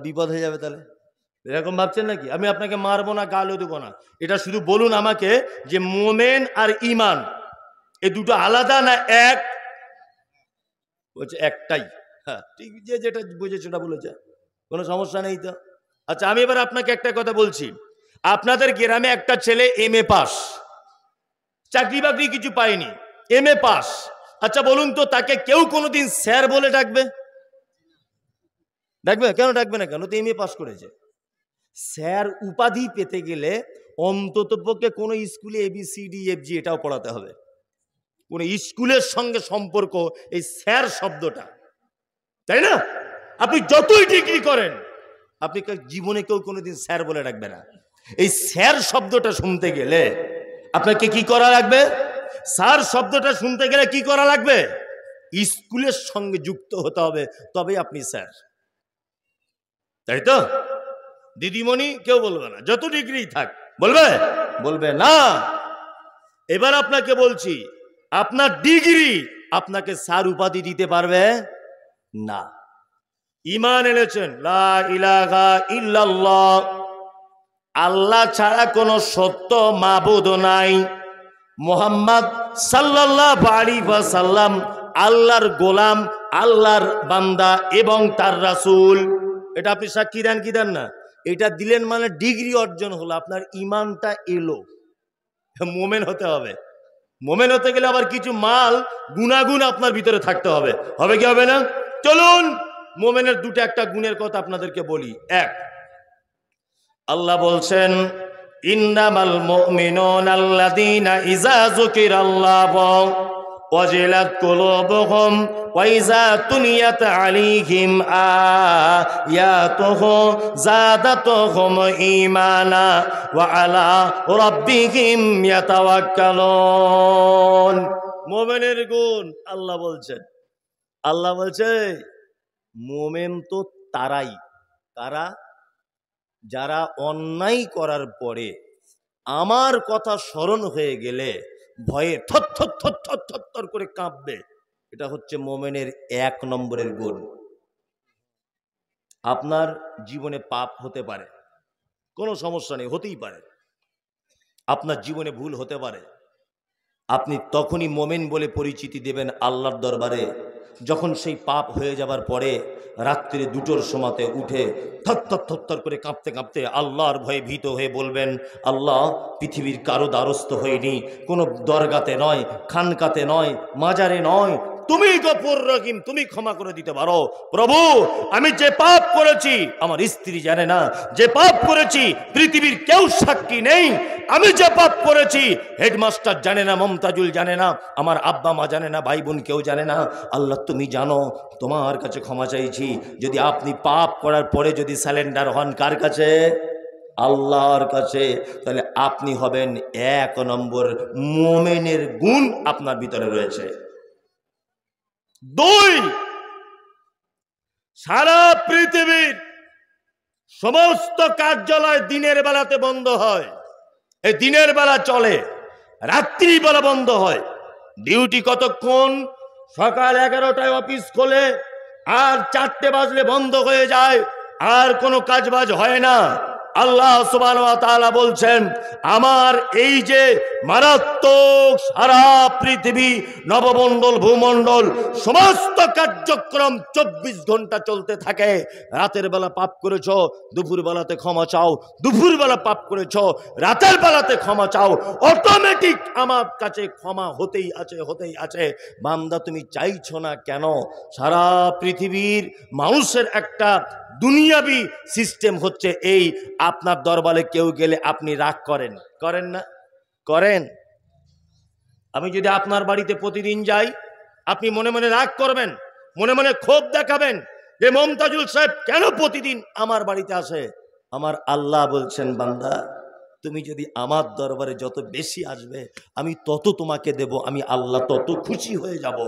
বিপদ হয়ে যাবে, তাহলে এরকম ভাবছেন নাকি? আমি আপনাকে মারবো না, গালও দেবো না। এটা শুধু বলুন আমাকে যে মোমেন আর ইমান এই দুটো আলাদা না এক? বলছে একটাই। হ্যাঁ ঠিক, যে যেটা বুঝেছে সেটা বলেছে, কোনো সমস্যা নেই তো। আচ্ছা আমি এবার আপনাকে একটা কথা বলছি। আপনাদের গ্রামে একটা ছেলে MA পাস, চাকরি বাকরি কিছু পায়নি, MA পাস। আচ্ছা বলুন তো, তাকে কেউ কোনোদিন স্যার বলে ডাকবে? ডাকবে? কেন ডাকবে না? কেন? তো MA পাস করেছে। স্যার উপাধি পেতে গেলে অন্তত পক্ষে কোনো স্কুলে ABCDFG এটাও পড়াতে হবে, কোন স্কুলের সঙ্গে সম্পর্ক এই স্যার শব্দটা, তাই না? আপনি যতই ডিগ্রি করেন, আপনি জীবনে কেউ কোনোদিন স্যার বলে ডাকবে না। এই স্যার শব্দটা শুনতে গেলে আপনাকে কি করা লাগবে? স্যার শব্দটা শুনতে গেলে কি করা লাগবে? স্কুলের সঙ্গে যুক্ত হতে হবে, তবেই আপনি স্যার, তাই তো? দিদিমণি কেউ বলবে না, যত ডিগ্রি থাক। বলবে? বলবে না। এবার আপনাকে বলছি, আপনার ডিগ্রি আপনাকে স্যার উপাধি দিতে পারবে না। ঈমান এনেছেন, লা ইলাহা ইল্লাল্লাহ, আল্লাহ ছাড়া কোনো সত্য মাবুদ নাই, মুহাম্মদ সাল্লাল্লাহু আলাইহি ওয়াসাল্লাম আল্লাহর গোলাম, আল্লাহর বান্দা এবং তার রাসূল। এটা আপনি সাক্ষী দেন কি দেন না? এটা দিলেন মানে ডিগ্রি অর্জন হলো, আপনার ঈমানটা এলো। মোমেন হতে হবে। মোমেন হতে গেলে আবার কিছু মাল গুণাগুণ আপনার ভিতরে থাকতে হবে। হবে কি হবে না? চলুন মোমেনের দুটো একটা গুণের কথা আপনাদেরকে বলি। এক, আল্লাহ বলছেন ইন্নামাল মুমিনুনা আল্লাযীনা ইযা যুকিরাল্লাহু ওয়াজিলাত কুলুবুহুম ওয়া ইযা তুলিয়াত আলাইহিম আয়াতুহু যাদাতুহুম ঈমানা ওয়া আলা রাব্বিহিম ইয়াতাওয়াক্কালুন। মুমিনের গুণ আল্লাহ বলছেন। আল্লাহ বলছে মুমিন তো তারাই, কারা? যারা অন্যায় করার পরে আমার কথা স্মরণ হয়ে গেলে ভয়ে থরথর থরথর থরথর করে কাঁপবে। এটা হচ্ছে মোমেনের 1 নম্বরের গুণ। আপনার জীবনে পাপ হতে পারে, কোনো সমস্যা নেই, হতেই পারে। আপনার জীবনে ভুল হতে পারে, আপনি তখনই মোমেন বলে পরিচিতি দেবেন আল্লাহর দরবারে যখন সেই পাপ হয়ে যাবার পরে রাত্রে 2টোর সময়তে উঠে থরথর থরথর করে কাঁপতে কাঁপতে আল্লাহর ভয়ে ভীত হয়ে বলবেন, আল্লাহ পৃথিবীর কারো দ্বারস্থ হয়নি, কোনো দরগাতে নয়, খানকাতে নয়, মাজারে নয়, তুমি গফুর রহিম, তুমি ক্ষমা করে দিতে পারো। প্রভু আমি যে পাপ করেছি আমার স্ত্রী জানে না, যে পাপ করেছি পৃথিবীর কেউ সাক্ষী নেই, আমি যে পাপ করেছি হেডমাস্টার জানে না, মমতাজুল জানে না, আমার আব্বা মা জানে না, ভাই বোন কেউ জানে না, আল্লাহ তুমি জানো, তোমার কাছে ক্ষমা চাইছি। যদি আপনি পাপ করার পরে যদি স্যালেন্ডার হন কার কাছে? আল্লাহর কাছে, তাহলে আপনি হবেন 1 নম্বর মোমেনের গুণ আপনার ভিতরে রয়েছে। 2, সারা পৃথিবীর সমস্ত কার্যালয় দিনের বেলাতে বন্ধ হয়, এই দিনের বেলা চলে, রাত্রি বেলা বন্ধ হয়। ডিউটি কতক্ষণ? সকাল 11টায় অফিস খোলে, আর 4টে বাজলে বন্ধ হয়ে যায়, আর কোনো কাজবাজ হয় না। আল্লাহ সুবহানাহু ওয়া তাআলা বলছেন আমার এই যে মারাত্মক সারা পৃথিবী নবমণ্ডল ভূমণ্ডল সমস্ত কার্যক্রম 24 ঘন্টা চলতে থাকে। রাতের বেলা পাপ করেছো, দুপুর বেলাতে ক্ষমা চাও, দুপুর বেলা পাপ করেছো, রাতের বেলাতে ক্ষমা চাও, অটোমেটিক আমার কাছে ক্ষমা হতেই আছে, হতেই আছে। বান্দা তুমি চাইছো না কেন? সারা পৃথিবীর মানুষের একটা দুনিয়াবি সিস্টেম হচ্ছে এই, আপনার দরবারে কেউ গেলে আপনি রাগ করেন, করেন না? করেন। আমি যদি আপনার বাড়িতে প্রতিদিন যাই, আপনি মনে মনে রাগ করবেন, মনে মনে ক্ষোভ দেখাবেন যে মমতাজুল সাহেব কেন প্রতিদিন আমার বাড়িতে আসে। আমার আল্লাহ বলছেন বান্দা তুমি যদি আমার দরবারে যত বেশি আসবে আমি তত তোমাকে দেব, আমি আল্লাহ তত খুশি হয়ে যাব।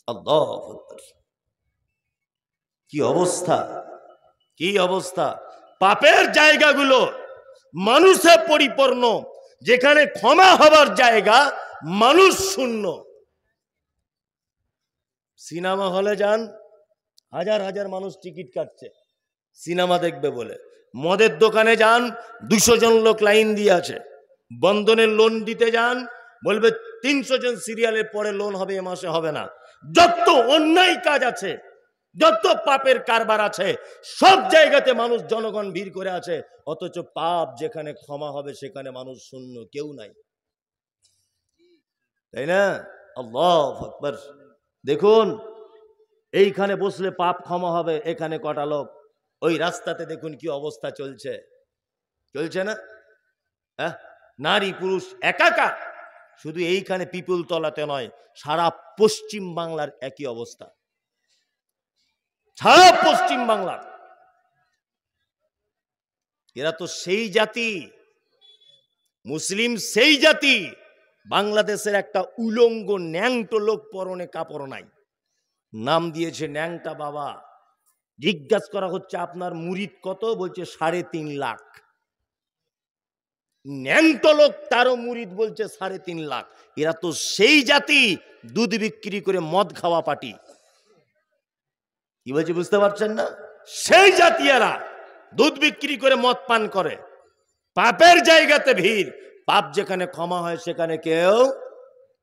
আল্লাহু আকবার। কি অবস্থা, কি অবস্থা! পাপের জায়গাগুলো মানুষে পরিপূর্ণ, যেখানে ক্ষমা হবার জায়গা মানুষ শূন্য। সিনেমা হলে যান, হাজার হাজার মানুষ টিকিট কাটছে সিনেমা দেখবে বলে, মদের দোকানে যান, 200 জন লোক লাইন দিয়ে আছে। বন্ধনের লোন দিতে যান, বলবে 300 জন সিরিয়ালের পরে লোন হবে, এ মাসে হবে না। যত অন্যায় কাজ আছে, যত পাপের কারবার আছে, সব জায়গাতে মানুষ জনগণ ভিড় করে আছে, অথচ পাপ যেখানে ক্ষমা হবে সেখানে মানুষ শূন্য, কেউ নাই, তাই না? আল্লাহু আকবার। দেখুন এইখানে বসলে পাপ ক্ষমা হবে, এখানে কটা লোক, ওই রাস্তাতে দেখুন কি অবস্থা চলছে, চলছে না? হ্যাঁ, নারী পুরুষ একাকার। শুধু এইখানে পিপুল তলাতে নয়, সারা পশ্চিম বাংলার একই অবস্থা, সারা পশ্চিম বাংলার। এরা তো সেই জাতি, মুসলিম সেই জাতি, বাংলাদেশের একটা উলঙ্গ ন্যাংটো লোক পরনে কাপড় নাই, নাম দিয়েছে ন্যাংটা বাবা। জিজ্ঞাসা করা হচ্ছে আপনার মুরিদ কত, বলছে 3.5 লাখ। ন্যাংটো লোক, তারও মুরিদ বলছে 3.5 লাখ। এরা তো সেই জাতি, দুধ বিক্রি করে মদ খাওয়া পার্টি। কি বলছে বুঝতে পারছেন না? সেই জাতি এরা, দুধ বিক্রি করে মদ পান করে। পাপের জায়গাতে ভিড়, পাপ যেখানে ক্ষমা হয় সেখানে কেউ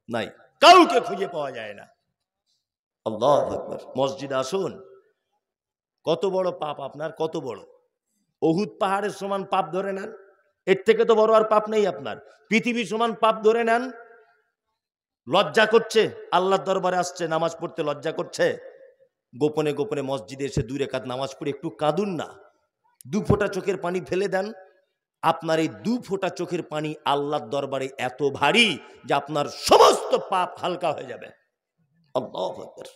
নাই, কাউকে খুঁজে পাওয়া যায় না। আল্লাহু আকবার। মসজিদে আসুন, কত বড় পাপ আপনার, কত বড়। উহুদ পাহাড়ের সমান পাপ ধরে নেন, এর থেকে তো বড় আর পাপ নেই আপনার। পৃথিবীর সমান পাপ ধরে নেন, লজ্জা করছে, আল্লাহর দরবারে আসছে, নামাজ পড়তে লজ্জা করছে, গোপনে গোপনে মসজিদে এসে 2 রাকাত নামাজ পড়ে একটু কাঁদুন না, 2 ফোঁটা চোখের পানি ফেলে দেন। আপনার এই 2 ফোঁটা চোখের পানি আল্লাহর দরবারে এত ভারী যে আপনার সমস্ত পাপ হালকা হয়ে যাবে। আল্লাহু আকবার।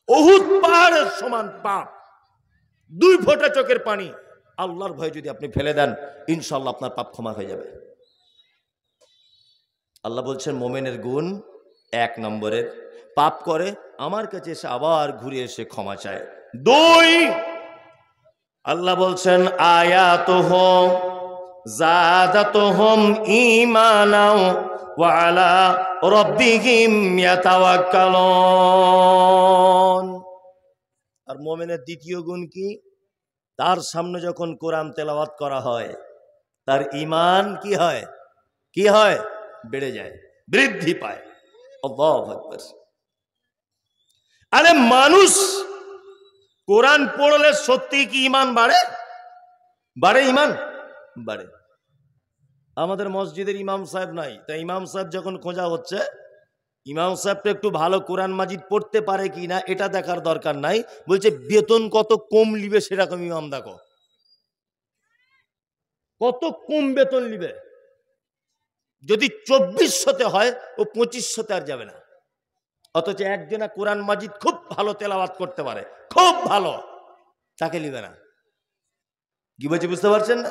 উহুদ পাহাড়ের সমান পাপ, 2 ফোঁটা চোখের পানি আল্লাহর ভয়ে যদি আপনি ফেলে দেন, ইনশাআল্লাহ আপনার পাপ ক্ষমা হয়ে যাবে। আল্লাহ বলছেন মোমেনের গুণ 1 নম্বরের, পাপ করে আমার কাছে এসে আবার ঘুরে এসে ক্ষমা চায়। 2, আল্লাহ বলছেন আয়াতুহুম যাদাতুহুম ঈমানাও ওয়া আলা রাব্বিহিম ইয়াতাওয়াক্কালুন। আর মুমিনের দ্বিতীয় গুণ কি? তার সামনে যখন কোরআন তেলাওয়াত করা হয়, তার ঈমান কি হয়? কি হয়? বেড়ে যায়, বৃদ্ধি পায়। আল্লাহু আকবার। আরে মানুষ কোরআন পড়লে সত্যি কি ঈমান বাড়ে? বাড়ে, ঈমান বাড়ে। আমাদের মসজিদের ইমাম সাহেব নাই, তাই ইমাম সাহেব যখন খোঁজা হচ্ছে, ইমাম সাহেবটা একটু ভালো কোরআন মাজিদ পড়তে পারে কিনা এটা দেখার দরকার নাই, বলছে বেতন কত কম লিবে সেরকম ইমাম দেখো। কত কম বেতন লিবে, যদি 2400-তে হয় ও 2500-তে আর যাবে না। অথচ একজনা কোরআন মাজিদ খুব ভালো তেলাওয়াত করতে পারে, খুব ভালো, তাকে লিবে না। কি বলছি বুঝতে পারছেন না?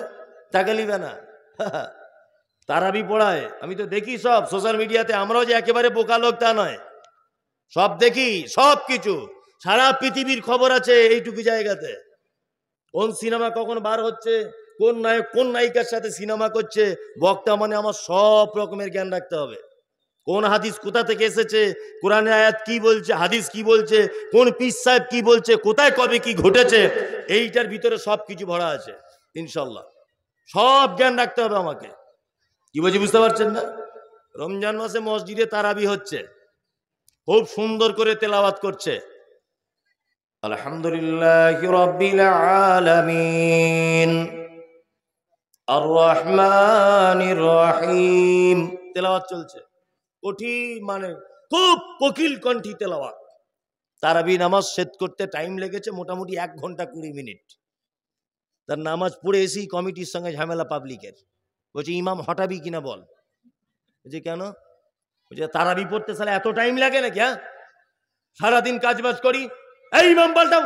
তাকে লিবে না। তারাবি পড়ায়, আমি তো দেখি সব সোশ্যাল মিডিয়াতে, আমরাও যে একেবারে বোকা লোক তা নয়, সব দেখি, সব কিছু, সারা পৃথিবীর খবর আছে এইটুকু জায়গাতে। কোন সিনেমা কখন বার হচ্ছে, কোন নায়ক কোন নায়িকার সাথে সিনেমা করছে, বক্তা মানে আমার সব রকমের জ্ঞান রাখতে হবে। কোন হাদিস কোথা থেকে এসেছে, কোরআনের আয়াত কি বলছে, হাদিস কি বলছে, কোন পীর সাহেব কি বলছে, কোথায় কবে কি ঘটেছে, এইটার ভিতরে সব কিছু ভরা আছে। ইনশাল্লাহ সব জ্ঞান রাখতে হবে আমাকে। কি বলছি বুঝতে পারছেন না? রমজান মাসে মসজিদে তারাবি হচ্ছে, খুব সুন্দর করে তেলাওয়াত করছে, আলহামদুলিল্লাহি রাব্বিল আলামিন আর রহমানির রহিম, তেলাওয়াত চলছে, কঠিন মানে খুব কোকিল কণ্ঠী তেলাওয়াত। তারাবি নামাজ শেষ করতে টাইম লেগেছে মোটামুটি 1 ঘন্টা 20 মিনিট। তার নামাজ পড়ে এসেই কমিটির সঙ্গে ঝামেলা পাবলিকের, বলছে ইমাম হটাবি কিনা বল। বলছে কেন? বলছে তারাবি পড়তে সালে এত টাইম লাগে নাকি? হ্যাঁ, সারাদিন কাজবাজ করি, এই ইমাম পাল্টাও।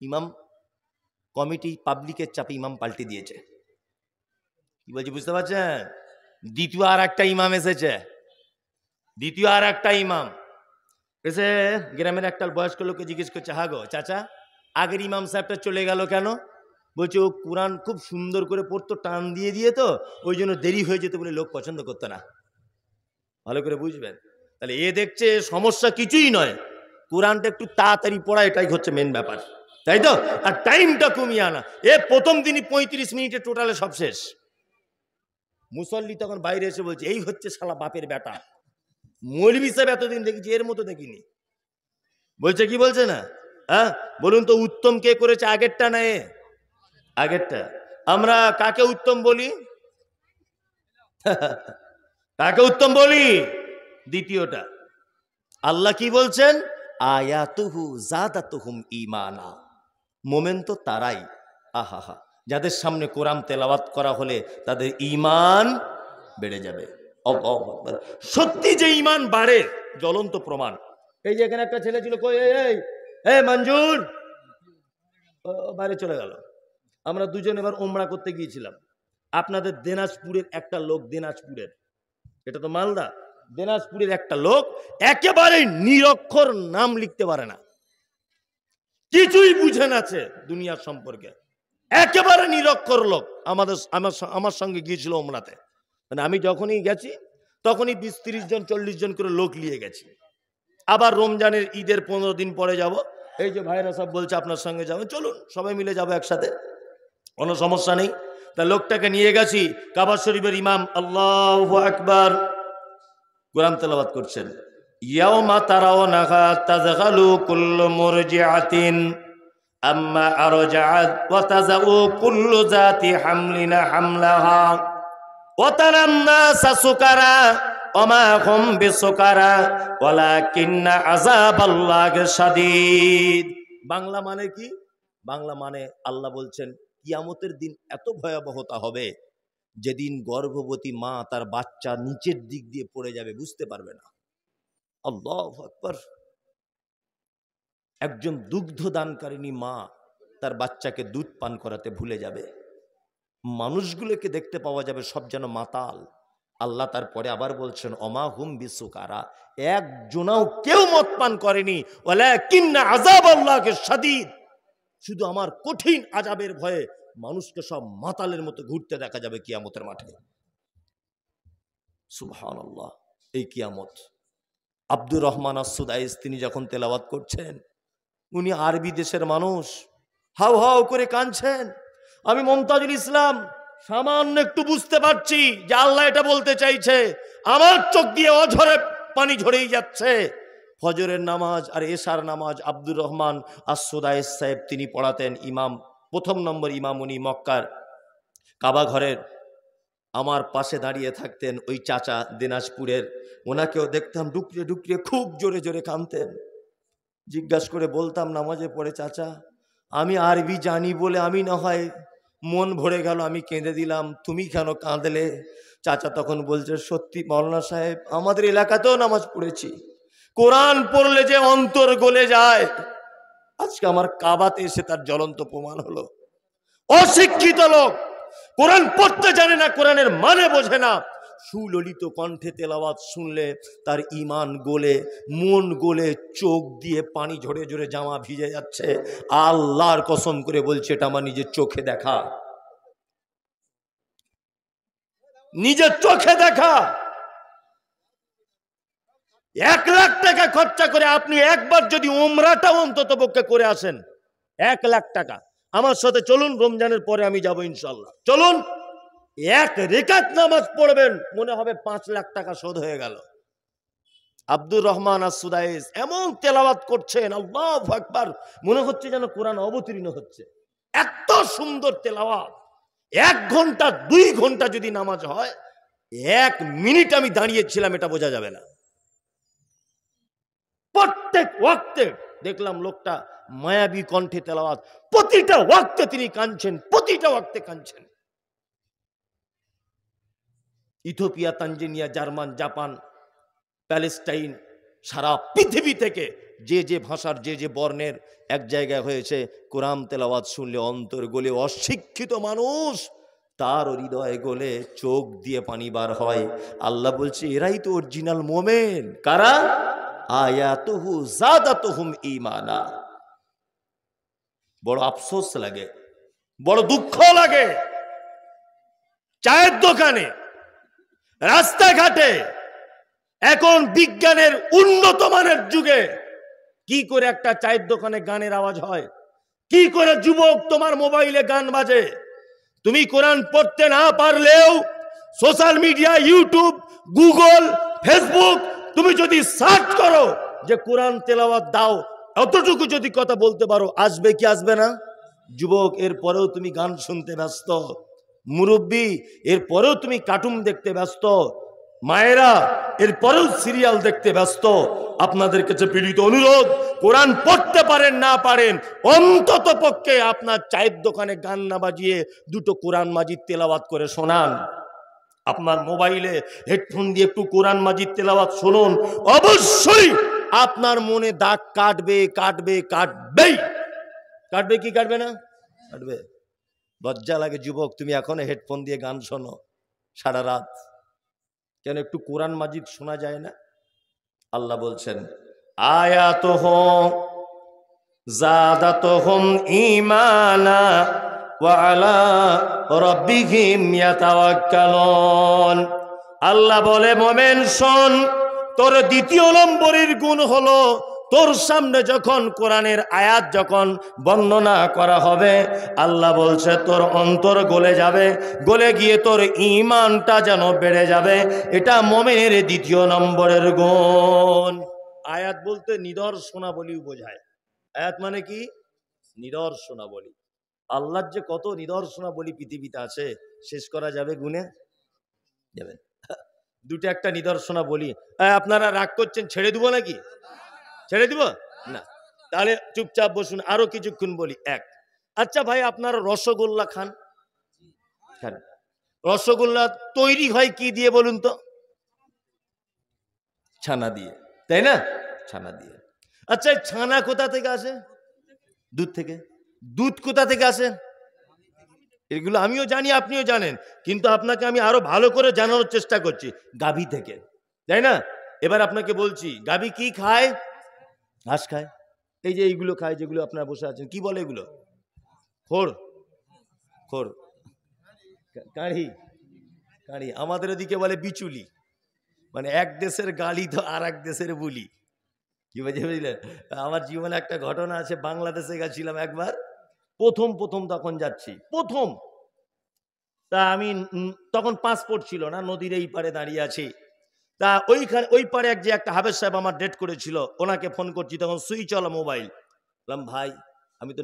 ইমাম কমিটি পাবলিকের চাপে ইমাম পাল্টে দিয়েছে। কি বলছি বুঝতে পারছেন? দ্বিতীয় আর একটা ইমাম এসেছে, দ্বিতীয় আর একটা ইমাম এসে গ্রামের একটা বয়স্ক লোককে জিজ্ঞেস করছে, হা গো চাচা, আগের ইমাম সাহেবটা চলে গেল কেন? বলছে ও কোরআন খুব সুন্দর করে পড়তো, টান দিয়ে দিয়ে তো ওই জন্য দেরি হয়ে যেত বলে লোক পছন্দ করতো না। ভালো করে বুঝবেন। তাহলে এ দেখছে সমস্যা কিছুই নয়, কোরআনটা একটু তাড়াতাড়ি পড়া, এটাই হচ্ছে মেন ব্যাপার। তাই তো? আর টাইমটা কমিয়ে আনা, এ প্রথম দিনই 35 মিনিটে টোটালে সব শেষ। মুসল্লি তখন বাইরে এসে বলছে এই হচ্ছে শালা বাপের বেটা, মৌলভী সাহেব এতদিন দেখেছি এর মতো দেখিনি। বলছে কি বলছে না? হ্যাঁ বলুন তো, উত্তম কে করেছে, আগেরটা না এ? আগেরটা। আমরা কাকে উত্তম বলি? কাকে উত্তম বলি? দ্বিতীয়টা। আল্লাহ কি বলছেন? আয়াতুহু জাদাতুহুম ঈমানা। মোমেন তো তারাই, আহা যাদের সামনে কোরআন তেলাওয়াত করা হলে তাদের ঈমান বেড়ে যাবে। আল্লাহু আকবার। সত্যি যে ঈমান বাড়ে জ্বলন্ত প্রমাণ। এই যে এখানে একটা ছেলে ছিল, কই এই মঞ্জুর, বাইরে চলে গেল। আমরা দুজন এবার ওমরা করতে গিয়েছিলাম। আপনাদের দিনাজপুরের একটা লোক, দিনাজপুরের, এটা তো মালদা, দিনাজপুরের একটা লোক একেবারে নিরক্ষর, নাম লিখতে পারে না, কিছুই বুঝে না দুনিয়ার সম্পর্কে, একেবারে নিরক্ষর লোক। আমার সঙ্গে গিয়েছিল ওমরাতে। মানে আমি যখনই গেছি তখনই 20-30 জন 40 জন করে লোক নিয়ে গেছি। আবার রমজানের ঈদের 15 দিন পরে যাব। এই যে ভাইরা সব বলছে আপনার সঙ্গে যাবো, চলুন সবাই মিলে যাবো একসাথে, কোনো সমস্যা নেই। তা লোকটাকে নিয়ে গেছি, কাবা শরীফের ইমাম আল্লাহু আকবার কোরআন তেলাওয়াত করছেন। ইয়াউমা তারাউনাহা তাযগালু কুল্লু মুরজিআতিন আম্মা আরজাআত ওয়া তাযাউ কুল্লু যাতি হামলিন হামলাহা ওয়া তারান নাসা সুকারা ওয়া মা হুম বিসুকারা ওয়ালাকিন্না আযাবাল্লাহি শাদীদ। বাংলা মানে কি? বাংলা মানে আল্লাহ বলছেন কিয়ামতের দিন এত ভয়াবহতা হবে যেদিন গর্ভবতী মা তার বাচ্চা নিচের দিক দিয়ে পড়ে যাবে, বুঝতে পারবে না। আল্লাহু আকবার। একজন দুগ্ধ দানকারিনী মা তার বাচ্চাকে দুধ পান করাতে ভুলে যাবে। মানুষগুলোকে দেখতে পাওয়া যাবে সব যেন মাতাল। আল্লাহ তারপরে আবার বলছেন অমা হুম বিসুকারা, একজনাও কেউ মদ পান করেনি, ওয়ালাকিন্না আযাবাল্লাহি শাদীদ, শুধু আমার কঠিন আযাবের ভয়ে মানুষকে সব মাতালের মতো ঘুরতে দেখা যাবে কিয়ামতের মাঠে। সুবহানাল্লাহ। এই কিয়ামত। আব্দুর রহমান আস-সুদাইস তিনি যখন তেলাওয়াত করছেন, উনি আরবি দেশের মানুষ, হাউ হাউ করে কাঁদছেন। আমি মমতাজুল ইসলাম সামান্য একটু বুঝতে পারছি যে আল্লাহ এটা বলতে চাইছে, আমার চোখ দিয়ে অঝরে পানি ঝরেই যাচ্ছে। ফজরের নামাজ আর এশার নামাজ আব্দুর রহমান আস-সুদাইস সাহেব তিনি পড়াতেন। ইমাম, 1 নম্বর ইমাম উনি মক্কার কাবা ঘরের। আমার পাশে দাঁড়িয়ে থাকতেন ওই চাচা দিনাজপুরের, ওনাকেও দেখতাম ডুকরে ডুকরে খুব জোরে জোরে কাঁদতেন। জিজ্ঞাসা করে বলতাম নামাজে পড়ে, চাচা আমি আরবি জানি বলে আমি না হয় মন ভরে গেল, আমি কেঁদে দিলাম, তুমি কেন কাঁদলে? চাচা তখন বলছে সত্যি মাওলানা সাহেব, আমাদের এলাকাতেও নামাজ পড়েছি, কোরআন পড়লে যে অন্তর গলে যায়, আজকে আমার কাবাতে এসে তার জ্বলন্ত প্রমাণ হলো। অশিক্ষিত লোক, কোরআন পড়তে জানে না, কোরআনের মানে বোঝে না, সুললিত কণ্ঠে তেলাওয়াত শুনলে তার ঈমান গলে, মন গলে, চোখ দিয়ে পানি ঝরে ঝরে জামা ভিজে যাচ্ছে। আল্লাহর কসম করে বলছে এটা আমার নিজের চোখে দেখা, নিজের চোখে দেখা। 1 লাখ টাকা খরচা করে আপনি একবার যদি উমরাটা অন্তত পক্ষে করে আসেন, 1 লাখ টাকা। আমার সাথে চলুন, রমজানের পরে আমি যাব ইনশাল্লাহ। চলুন, 1 রেকাত নামাজ পড়বেন, মনে হবে 5 লাখ টাকা শোধ হয়ে গেল। আব্দুর রহমান আস-সুদাইস এমন তেলাওয়াত করছেন, আল্লাহু আকবার, মনে হচ্ছে যেন কোরআন অবতীর্ণ হচ্ছে। এত সুন্দর তেলাওয়াত। 1 ঘন্টা 2 ঘন্টা যদি নামাজ হয়, 1 মিনিট আমি দাঁড়িয়েছিলাম এটা বোঝা যাবে না। প্রত্যেক ওয়াক্তে দেখলাম লোকটা মায়াবী কণ্ঠে তেলাওয়াত, প্রতিটা ওয়াক্তে তিনি কাঁদছেন, প্রতিটা ওয়াক্তে কাঁদছেন। Ethiopia, Tanzania, German, Japan, Palestine, সারা পৃথিবী থেকে যে যে ভাষার যে যে বর্ণের এক জায়গায় হয়েছে, কোরআন তেলাওয়াত শুনলে অন্তর গলে, অশিক্ষিত মানুষ তার হৃদয় গলে, চোখ দিয়ে পানি বার হয়। আল্লাহ বলছে এরাই তো অরিজিনাল মোমেন। কারা? আয়াতুহু যাদাতুহুম ঈমানা। বড় আফসোস লাগে, বড় দুঃখ লাগে, চায়ের দোকানে, রাস্তাঘাটে, এখন বিজ্ঞানের উন্নত মানের যুগে কি করে একটা চায়ের দোকানে গানের আওয়াজ হয়, কি করে যুবক তোমার মোবাইলে গান বাজে? তুমি কোরআন পড়তে না পারলেও social media, YouTube, Google, Facebook তুমি যদি সার্চ করো যে কোরআন তেলাওয়াত দাও, অতটুকু যদি কথা বলতে পারো, আসবে কি আসবে না? যুবক, এরপরেও তুমি গান শুনতে ব্যস্ত। মুরব্বী, এরপরেও তুমি কার্টুন দেখতে ব্যস্ত। মায়েরা, এরপরেও সিরিয়াল দেখতে ব্যস্ত। আপনাদের কাছে বিনীত অনুরোধ, কোরআন পড়তে পারেন না পারেন, অন্তত পক্ষে আপনার চায়ের দোকানে গান না বাজিয়ে দুটো কোরআন মাজিদ তেলাওয়াত করে শোনান। আপনার মোবাইলে হেডফোন দিয়ে একটু কোরআন মাজিদ তেলাওয়াত শুনুন, অবশ্যই আপনার মনে দাগ কাটবে, কাটবেই। কাটবে কি কাটবে না? কাটবে। লজ্জা লাগে যুবক, তুমি এখন হেডফোন দিয়ে গান শোনো সারা রাত, কেন একটু কোরআন মাজিদ শোনা যায় না? আল্লাহ বলছেন, আয়াতুহুম যাদাতুহুম ঈমানা ওয়া আলা রাব্বিহিম ইয়াতাওয়াক্কালুন। আল্লাহ বলে, মোমেন শোন, তোর দ্বিতীয় নম্বরের গুণ হলো, তোর সামনে যখন কোরআনের আয়াত যখন বর্ণনা করা হবে, আল্লাহ বলছে তোর অন্তর গলে যাবে, গলে গিয়ে তোর ঈমানটা যেন বেড়ে যাবে। এটা মুমিনের দ্বিতীয় নম্বরের গুণ। আয়াত বলতে নিদর্শনাবলী বোঝায়। আয়াত মানে কি? নিদর্শনাবলী। আল্লাহর যে কত নিদর্শনাবলী পৃথিবীতে আছে, শেষ করা যাবে গুণে? যাবে। দুটো একটা নিদর্শনাবলী। আপনারা রাগ করছেন, ছেড়ে দিব নাকি? ছেড়ে দিব না, তাহলে চুপচাপ বসুন, আরো কিছুক্ষণ বলি। এক, আচ্ছা ভাই, আপনারা রসগোল্লা খান? রসগোল্লা তৈরি হয় কি দিয়ে বলুন তো? ছানা দিয়ে, তাই না? ছানা দিয়ে। আচ্ছা, ছানা কোথা থেকে আসে? দুধ থেকে। দুধ কোথা থেকে আসে? এগুলো আমিও জানি, আপনিও জানেন, কিন্তু আপনাকে আমি আরো ভালো করে জানানোর চেষ্টা করছি। গাভী থেকে, তাই না? এবার আপনাকে বলছি, গাভী কি খায়? ঘাস খায়। এই যে এইগুলো খায়, যেগুলো আপনারা বসে আছেন, কি বলে এগুলো? খোর। খোর, কাঁড়ি। কাঁড়ি আমাদের ওদিকে বলে বিচুলি। মানে এক দেশের গালি তো আর এক দেশের বুলি। কি বুঝলেন? আমার জীবনে একটা ঘটনা আছে, বাংলাদেশে গেছিলাম একবার, প্রথম তখন যাচ্ছি, তা আমি তখন পাসপোর্ট ছিল না, নদীর এই পারে দাঁড়িয়ে আছি। তা ওই পারে একটা হাফেজ সাহেব আমার ডেট করেছিল, ওনাকে ফোন করছি, তখন সুইচ ওলা মোবাইল। বললাম, ভাই আমি তো